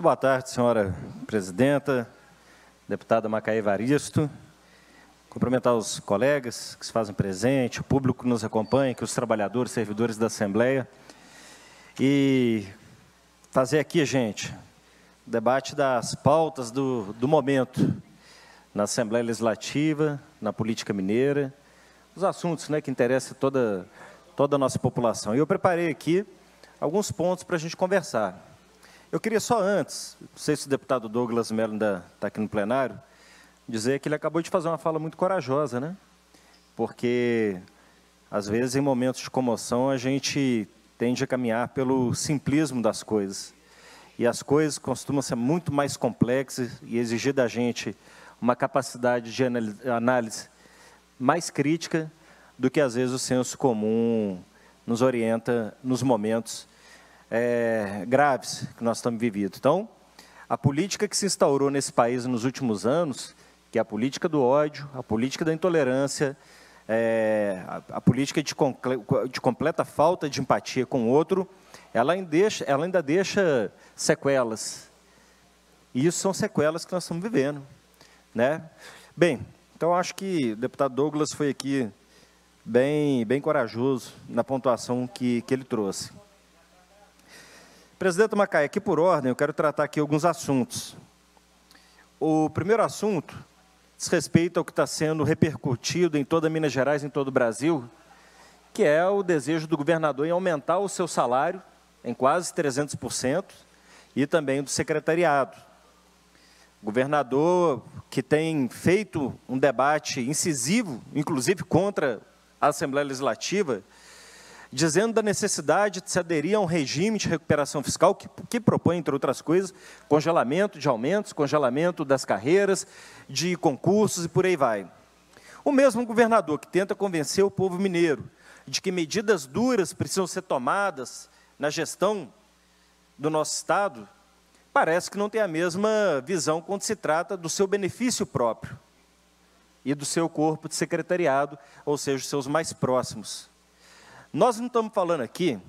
Boa tarde, senhora presidenta, deputada Macaé Evaristo. Cumprimentar os colegas que se fazem presente, o público que nos acompanha, que os trabalhadores, servidores da Assembleia. E fazer aqui, gente, o debate das pautas do momento na Assembleia Legislativa, na política mineira, os assuntos, né, que interessam toda a nossa população. E eu preparei aqui alguns pontos para a gente conversar. Eu queria só antes, não sei se o deputado Douglas Mello ainda está aqui no plenário, dizer que ele acabou de fazer uma fala muito corajosa, né? Porque, às vezes, em momentos de comoção, a gente tende a caminhar pelo simplismo das coisas. E as coisas costumam ser muito mais complexas e exigir da gente uma capacidade de análise mais crítica do que, às vezes, o senso comum nos orienta nos momentos graves que nós estamos vivendo. Então, a política que se instaurou nesse país nos últimos anos, que é a política do ódio, a política da intolerância, a política de completa falta de empatia com o outro, ela ainda deixa sequelas. E isso são sequelas que nós estamos vivendo, né? Bem, então acho que o deputado Douglas foi aqui bem corajoso na pontuação que ele trouxe. Presidente Macaé, aqui por ordem, eu quero tratar aqui alguns assuntos. O primeiro assunto diz respeito ao que está sendo repercutido em toda Minas Gerais, em todo o Brasil, que é o desejo do governador em aumentar o seu salário em quase 300% e também do secretariado. O governador que tem feito um debate incisivo, inclusive contra a Assembleia Legislativa, dizendo da necessidade de se aderir a um regime de recuperação fiscal que propõe, entre outras coisas, congelamento de aumentos, congelamento das carreiras, de concursos e por aí vai. O mesmo governador que tenta convencer o povo mineiro de que medidas duras precisam ser tomadas na gestão do nosso Estado, parece que não tem a mesma visão quando se trata do seu benefício próprio e do seu corpo de secretariado, ou seja, os seus mais próximos. Nós não estamos falando aqui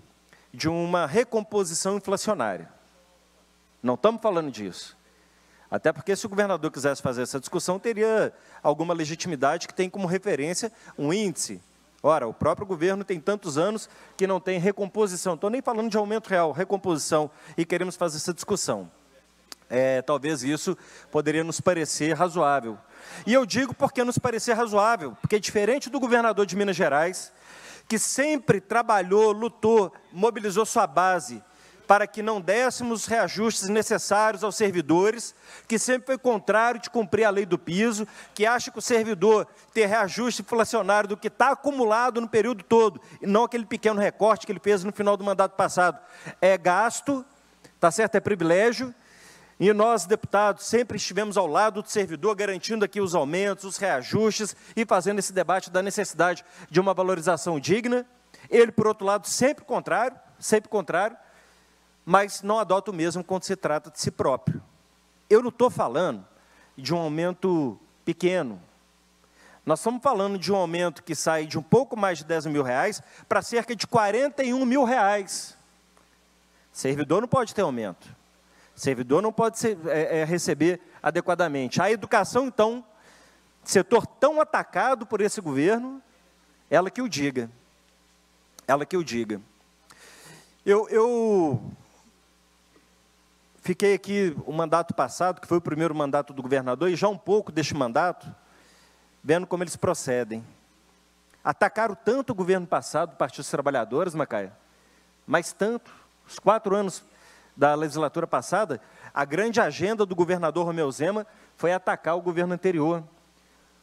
de uma recomposição inflacionária. Não estamos falando disso. Até porque, se o governador quisesse fazer essa discussão, teria alguma legitimidade que tem como referência um índice. Ora, o próprio governo tem tantos anos que não tem recomposição. Estou nem falando de aumento real, recomposição, e queremos fazer essa discussão. Talvez isso poderia nos parecer razoável. E eu digo porque nos parecer razoável, porque diferente do governador de Minas Gerais, que sempre trabalhou, lutou, mobilizou sua base para que não dessemos os reajustes necessários aos servidores, que sempre foi contrário de cumprir a lei do piso, que acha que o servidor ter reajuste inflacionário do que está acumulado no período todo, e não aquele pequeno recorte que ele fez no final do mandato passado. É gasto, tá certo? É privilégio. E nós, deputados, sempre estivemos ao lado do servidor, garantindo aqui os aumentos, os reajustes e fazendo esse debate da necessidade de uma valorização digna. Ele, por outro lado, sempre contrário, mas não adota o mesmo quando se trata de si próprio. Eu não estou falando de um aumento pequeno. Nós estamos falando de um aumento que sai de um pouco mais de R$10 mil para cerca de R$41 mil. Servidor não pode ter aumento. Servidor não pode receber adequadamente. A educação, então, setor tão atacado por esse governo, ela que o diga. Ela que o diga. Eu fiquei aqui o mandato passado, que foi o primeiro mandato do governador, e já um pouco deste mandato, vendo como eles procedem. Atacaram tanto o governo passado, o Partido dos Trabalhadores, Macaé, mas tanto, os 4 anos da legislatura passada, a grande agenda do governador Romeu Zema foi atacar o governo anterior,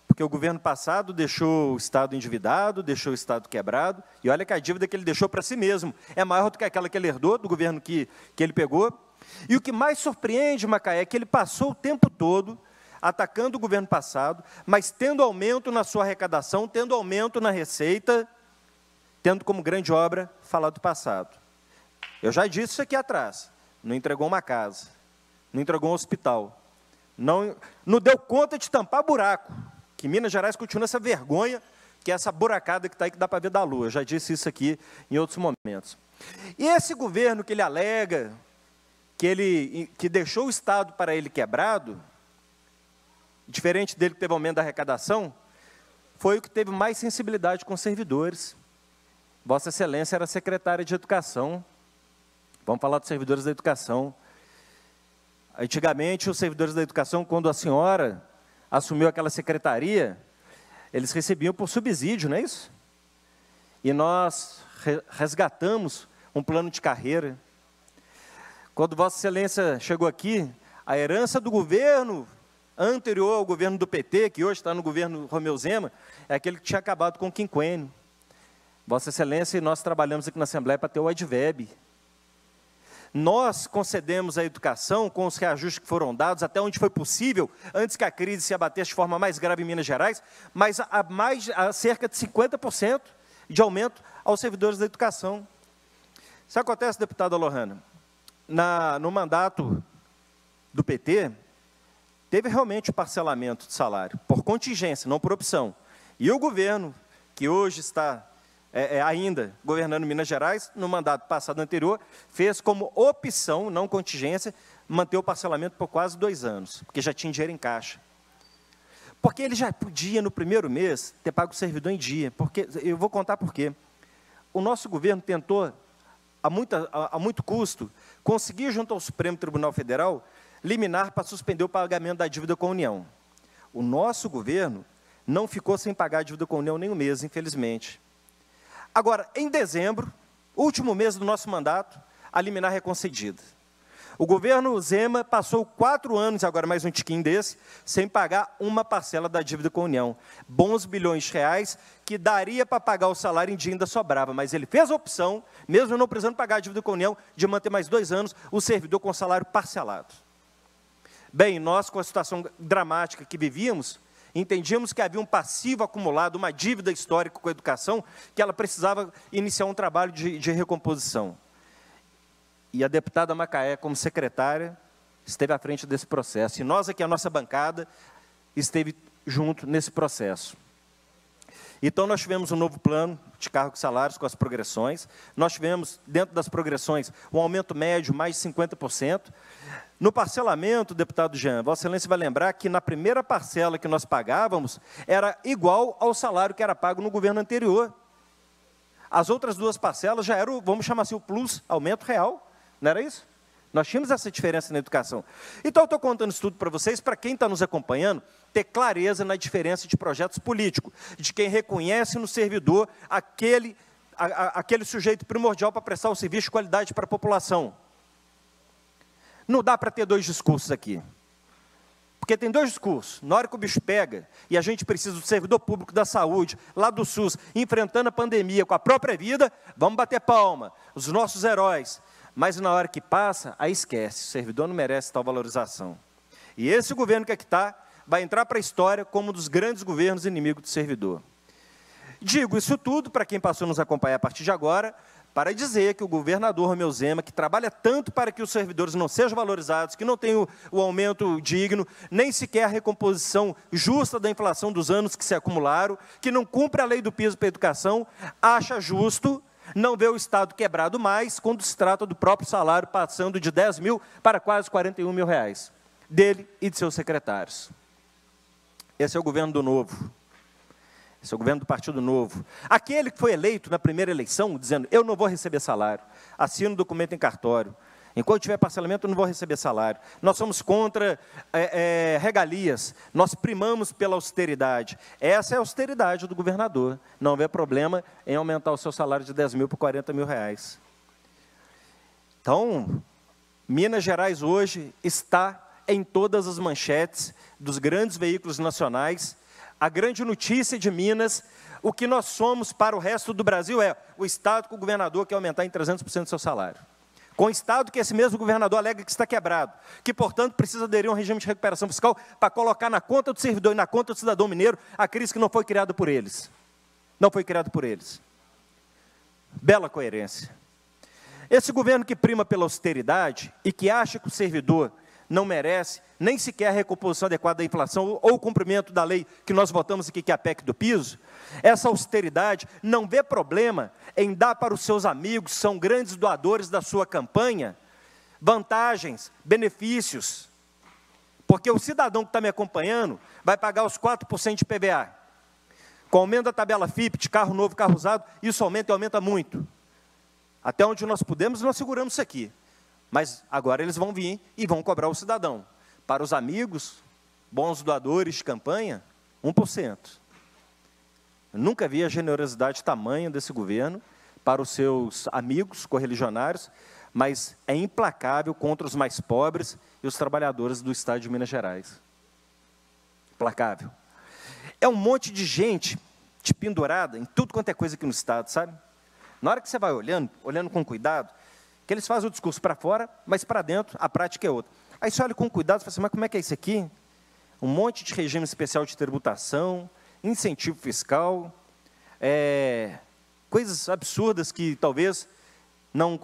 porque o governo passado deixou o Estado endividado, deixou o Estado quebrado, e olha que a dívida que ele deixou para si mesmo é maior do que aquela que ele herdou do governo que ele pegou. E o que mais surpreende, Macaé, é que ele passou o tempo todo atacando o governo passado, mas tendo aumento na sua arrecadação, tendo aumento na receita, tendo como grande obra falar do passado. Eu já disse isso aqui atrás. Não entregou uma casa, não entregou um hospital, não deu conta de tampar buraco, que Minas Gerais continua essa vergonha, que é essa buracada que está aí, que dá para ver da lua. Eu já disse isso aqui em outros momentos. E esse governo que ele alega que deixou o Estado para ele quebrado, diferente dele que teve aumento da arrecadação, foi o que teve mais sensibilidade com os servidores. Vossa Excelência era secretária de Educação. Vamos falar dos servidores da educação. Antigamente, os servidores da educação, quando a senhora assumiu aquela secretaria, eles recebiam por subsídio, não é isso? E nós resgatamos um plano de carreira. Quando Vossa Excelência chegou aqui, a herança do governo anterior ao governo do PT, que hoje está no governo Romeu Zema, é aquele que tinha acabado com o quinquênio. Vossa Excelência e nós trabalhamos aqui na Assembleia para ter o adveb. Nós concedemos a educação com os reajustes que foram dados, até onde foi possível, antes que a crise se abatesse de forma mais grave em Minas Gerais, mas a cerca de 50% de aumento aos servidores da educação. Isso acontece, deputada Lohana? No mandato do PT, teve realmente o parcelamento de salário, por contingência, não por opção. E o governo, que hoje está ainda governando Minas Gerais, no mandato passado anterior, fez como opção, não contingência, manter o parcelamento por quase 2 anos, porque já tinha dinheiro em caixa. Porque ele já podia, no primeiro mês, ter pago o servidor em dia. Porque, eu vou contar por quê. O nosso governo tentou, a muito custo, conseguir, junto ao Supremo Tribunal Federal, liminar para suspender o pagamento da dívida com a União. O nosso governo não ficou sem pagar a dívida com a União nem um mês, infelizmente. Agora, em dezembro, último mês do nosso mandato, a liminar é concedida. O governo Zema passou 4 anos, agora mais um tiquinho desse, sem pagar uma parcela da dívida com a União. Bons bilhões de reais, que daria para pagar o salário em dia, ainda sobrava. Mas ele fez a opção, mesmo não precisando pagar a dívida com a União, de manter mais 2 anos o servidor com salário parcelado. Bem, nós, com a situação dramática que vivíamos, entendíamos que havia um passivo acumulado, uma dívida histórica com a educação, que ela precisava iniciar um trabalho de recomposição. E a deputada Macaé, como secretária, esteve à frente desse processo. E nós aqui, a nossa bancada, esteve junto nesse processo. Então, nós tivemos um novo plano de cargos e salários com as progressões. Nós tivemos, dentro das progressões, um aumento médio mais de 50%. No parcelamento, deputado Jean, Vossa Excelência vai lembrar que na primeira parcela que nós pagávamos, era igual ao salário que era pago no governo anterior. As outras 2 parcelas já eram, vamos chamar assim, o plus, aumento real. Não era isso? Nós tínhamos essa diferença na educação. Então, eu estou contando isso tudo para vocês, para quem está nos acompanhando, ter clareza na diferença de projetos políticos, de quem reconhece no servidor aquele sujeito primordial para prestar o serviço de qualidade para a população. Não dá para ter 2 discursos aqui. Porque tem 2 discursos. Na hora que o bicho pega, e a gente precisa do servidor público da saúde, lá do SUS, enfrentando a pandemia com a própria vida, vamos bater palma, os nossos heróis. Mas na hora que passa, aí esquece, o servidor não merece tal valorização. E esse governo que aqui está, vai entrar para a história como um dos grandes governos inimigos do servidor. Digo isso tudo, para quem passou a nos acompanhar a partir de agora, para dizer que o governador Romeu Zema, que trabalha tanto para que os servidores não sejam valorizados, que não tenham o aumento digno, nem sequer a recomposição justa da inflação dos anos que se acumularam, que não cumpre a lei do piso para a educação, acha justo não ver o Estado quebrado mais, quando se trata do próprio salário passando de 10 mil para quase 41 mil reais, dele e de seus secretários. Esse é o governo do Novo. Esse é o governo do Partido Novo. Aquele que foi eleito na primeira eleição, dizendo, eu não vou receber salário, assino o documento em cartório. Enquanto tiver parcelamento, eu não vou receber salário. Nós somos contra regalias, nós primamos pela austeridade. Essa é a austeridade do governador. Não vê problema em aumentar o seu salário de 10 mil para 40 mil reais. Então, Minas Gerais hoje está em todas as manchetes dos grandes veículos nacionais. A grande notícia de Minas, o que nós somos para o resto do Brasil é o Estado que o governador quer aumentar em 300% do seu salário. Com o Estado que esse mesmo governador alega que está quebrado, que, portanto, precisa aderir a um regime de recuperação fiscal para colocar na conta do servidor e na conta do cidadão mineiro a crise que não foi criada por eles. Não foi criada por eles. Bela coerência. Esse governo que prima pela austeridade e que acha que o servidor não merece nem sequer a recomposição adequada da inflação ou o cumprimento da lei que nós votamos aqui, que é a PEC do piso, essa austeridade não vê problema em dar para os seus amigos, que são grandes doadores da sua campanha, vantagens, benefícios. Porque o cidadão que está me acompanhando vai pagar os 4% de IPVA. Com o aumento da tabela FIPE, de carro novo, carro usado, isso aumenta e aumenta muito. Até onde nós pudemos, nós seguramos isso aqui. Mas agora eles vão vir e vão cobrar o cidadão. Para os amigos, bons doadores de campanha, 1%. Eu nunca vi a generosidade tamanha desse governo para os seus amigos correligionários, mas é implacável contra os mais pobres e os trabalhadores do estado de Minas Gerais. Implacável. É um monte de gente de pendurada em tudo quanto é coisa aqui no estado, sabe? Na hora que você vai olhando com cuidado, que eles fazem o discurso para fora, mas para dentro a prática é outra. Aí você olha com cuidado e fala assim, mas como é que é isso aqui? Um monte de regime especial de tributação, incentivo fiscal, coisas absurdas que talvez não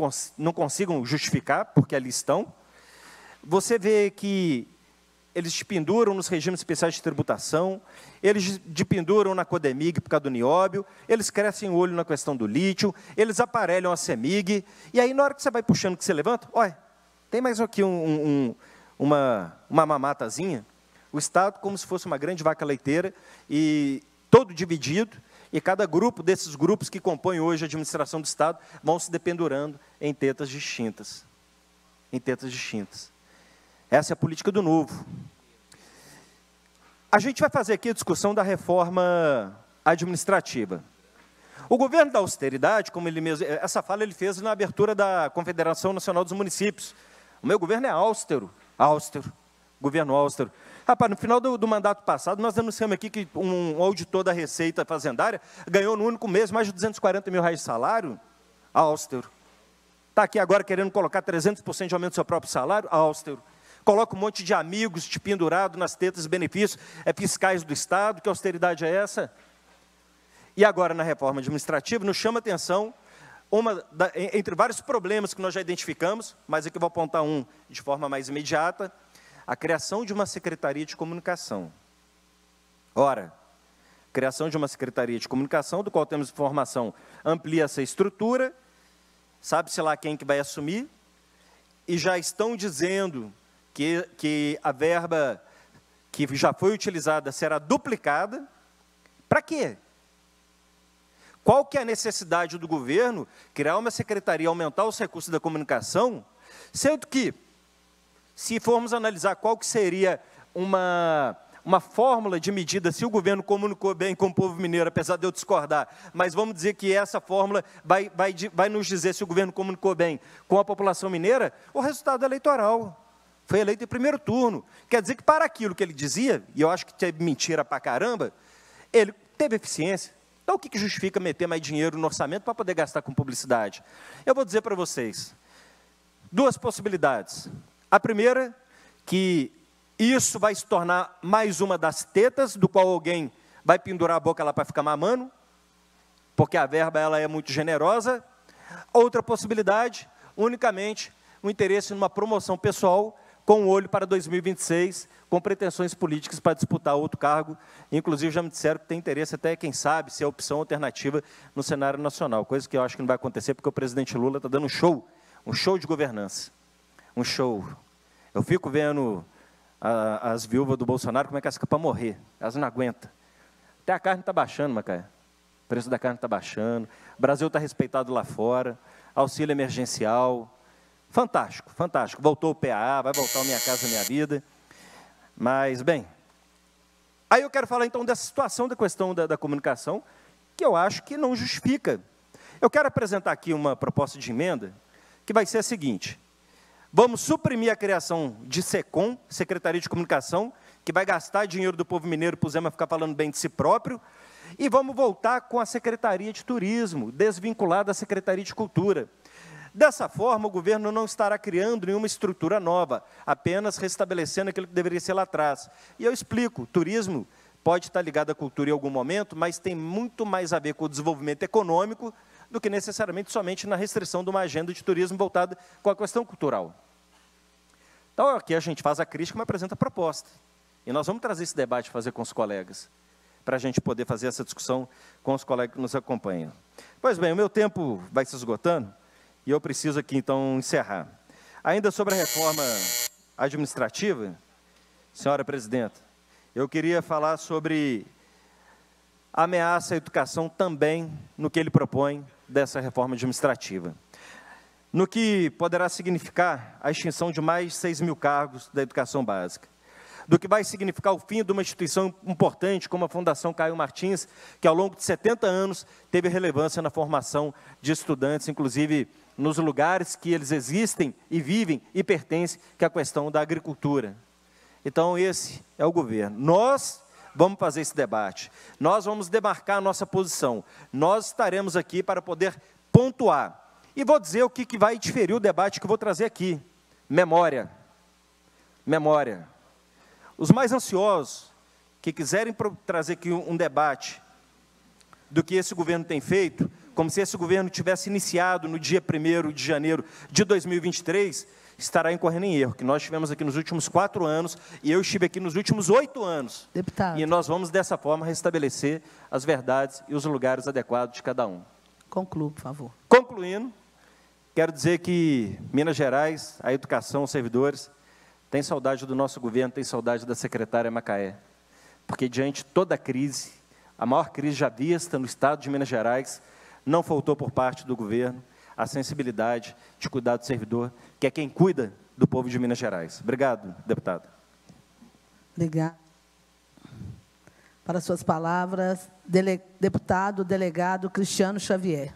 consigam justificar, porque ali estão. Você vê que eles te penduram nos regimes especiais de tributação, eles te penduram na Codemig por causa do nióbio, eles crescem o olho na questão do lítio, eles aparelham a CEMIG, e aí na hora que você vai puxando, que você levanta, olha, tem mais aqui uma mamatazinha, o Estado como se fosse uma grande vaca leiteira, e todo dividido, e cada grupo desses grupos que compõem hoje a administração do Estado vão se dependurando em tetas distintas. Em tetas distintas. Essa é a política do novo. A gente vai fazer aqui a discussão da reforma administrativa. O governo da austeridade, como ele mesmo, essa fala ele fez na abertura da Confederação Nacional dos Municípios. O meu governo é austero, governo austero. Rapaz, no final do mandato passado, nós denunciamos aqui que um auditor da Receita Fazendária ganhou no único mês mais de R$240 mil de salário, austero. Está aqui agora querendo colocar 300% de aumento do seu próprio salário, austero. Coloca um monte de amigos te pendurado nas tetas e benefícios fiscais do Estado, que austeridade é essa? E agora, na reforma administrativa, nos chama a atenção, entre vários problemas que nós já identificamos, mas aqui eu vou apontar um de forma mais imediata, a criação de uma Secretaria de Comunicação. Ora, criação de uma Secretaria de Comunicação, do qual temos informação, amplia essa estrutura, sabe-se lá quem que vai assumir, e já estão dizendo que a verba que já foi utilizada será duplicada. Para quê? Qual que é a necessidade do governo criar uma secretaria, aumentar os recursos da comunicação, sendo que, se formos analisar qual que seria uma fórmula de medida, se o governo comunicou bem com o povo mineiro, apesar de eu discordar, mas vamos dizer que essa fórmula vai nos dizer se o governo comunicou bem com a população mineira, o resultado eleitoral. Foi eleito em primeiro turno. Quer dizer que para aquilo que ele dizia, e eu acho que teve mentira pra caramba, ele teve eficiência. Então o que justifica meter mais dinheiro no orçamento para poder gastar com publicidade? Eu vou dizer para vocês, duas possibilidades. A primeira, que isso vai se tornar mais uma das tetas, do qual alguém vai pendurar a boca lá para ficar mamando, porque a verba ela é muito generosa. Outra possibilidade, unicamente o interesse numa promoção pessoal, com o olho para 2026, com pretensões políticas para disputar outro cargo. Inclusive, já me disseram que tem interesse até, quem sabe, ser a opção alternativa no cenário nacional, coisa que eu acho que não vai acontecer, porque o presidente Lula está dando um show de governança. Um show. Eu fico vendo as viúvas do Bolsonaro, como é que elas ficam para morrer. Elas não aguentam. Até a carne está baixando, Macaé. O preço da carne está baixando. O Brasil está respeitado lá fora. Auxílio emergencial. Fantástico, fantástico. Voltou o PAA, vai voltar o Minha Casa Minha Vida. Mas, bem, aí eu quero falar então dessa situação da questão da comunicação, que eu acho que não justifica. Eu quero apresentar aqui uma proposta de emenda, que vai ser a seguinte: vamos suprimir a criação de SECOM, Secretaria de Comunicação, que vai gastar dinheiro do povo mineiro para o Zema ficar falando bem de si próprio, e vamos voltar com a Secretaria de Turismo, desvinculada da Secretaria de Cultura. Dessa forma, o governo não estará criando nenhuma estrutura nova, apenas restabelecendo aquilo que deveria ser lá atrás. E eu explico, turismo pode estar ligado à cultura em algum momento, mas tem muito mais a ver com o desenvolvimento econômico do que necessariamente somente na restrição de uma agenda de turismo voltada com a questão cultural. Então, aqui a gente faz a crítica, mas apresenta a proposta. E nós vamos trazer esse debate, fazer com os colegas, para a gente poder fazer essa discussão com os colegas que nos acompanham. Pois bem, o meu tempo vai se esgotando, e eu preciso aqui, então, encerrar. Ainda sobre a reforma administrativa, senhora presidenta, eu queria falar sobre a ameaça à educação também no que ele propõe dessa reforma administrativa. No que poderá significar a extinção de mais de 6 mil cargos da educação básica. Do que vai significar o fim de uma instituição importante como a Fundação Caio Martins, que ao longo de 70 anos teve relevância na formação de estudantes, inclusive nos lugares que eles existem e vivem e pertencem, que é a questão da agricultura. Então, esse é o governo. Nós vamos fazer esse debate, nós vamos demarcar a nossa posição, nós estaremos aqui para poder pontuar. E vou dizer o que vai diferir o debate que eu vou trazer aqui. Memória. Memória. Os mais ansiosos, que quiserem trazer aqui um debate do que esse governo tem feito, como se esse governo tivesse iniciado no dia 1º de janeiro de 2023, estará incorrendo em erro, que nós tivemos aqui nos últimos 4 anos, e eu estive aqui nos últimos 8 anos. Deputado. E nós vamos, dessa forma, restabelecer as verdades e os lugares adequados de cada um. Conclua, por favor. Concluindo, quero dizer que Minas Gerais, a educação, os servidores, tem saudade do nosso governo, tem saudade da secretária Macaé, porque diante de toda a crise, a maior crise já vista no estado de Minas Gerais, não faltou por parte do governo a sensibilidade de cuidar do servidor, que é quem cuida do povo de Minas Gerais. Obrigado, deputado. Obrigado. Para suas palavras, deputado delegado Cristiano Xavier.